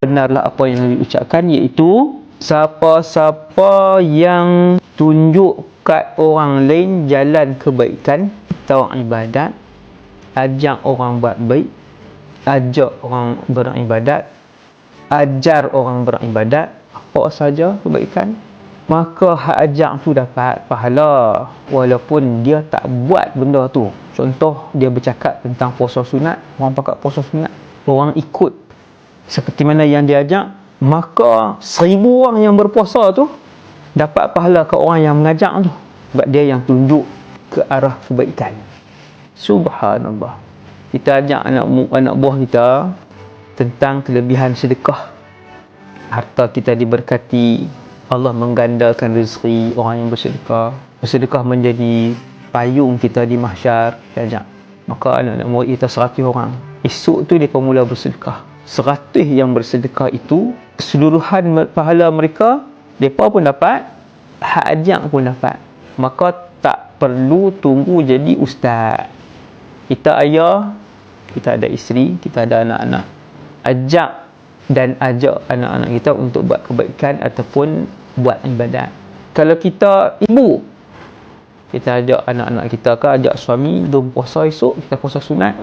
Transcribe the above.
benarlah apa yang diucapkan, iaitu siapa-siapa yang tunjuk kat orang lain jalan kebaikan atau ibadat, ajak orang buat baik, ajak orang beribadat, ajar orang beribadat, apa saja kebaikan, maka hak ajak tu dapat pahala walaupun dia tak buat benda tu. Contoh, dia bercakap tentang puasa sunat, orang pakat puasa sunat, orang ikut seperti mana yang dia ajak, maka 1000 orang yang berpuasa tu dapat pahala ke orang yang mengajak tu, sebab dia yang tunjuk ke arah kebaikan. Subhanallah. Kita ajak anak buah kita tentang kelebihan sedekah. Harta kita diberkati, Allah menggandakan rezeki orang yang bersedekah. Bersedekah menjadi payung kita di mahsyar. Kita ajak. Maka anak-anak murid kita 100 orang. Esok tu mereka mula bersedekah. 100 yang bersedekah itu, keseluruhan pahala mereka, mereka pun dapat, hak ajak pun dapat. Maka tak perlu tunggu jadi ustaz. Kita ayah, kita ada isteri, kita ada anak-anak. Ajak dan ajak anak-anak kita untuk buat kebaikan ataupun buat ibadat. Kalau kita ibu, kita ajak anak-anak kita ke, ajak suami, jom puasa esok, kita puasa sunat.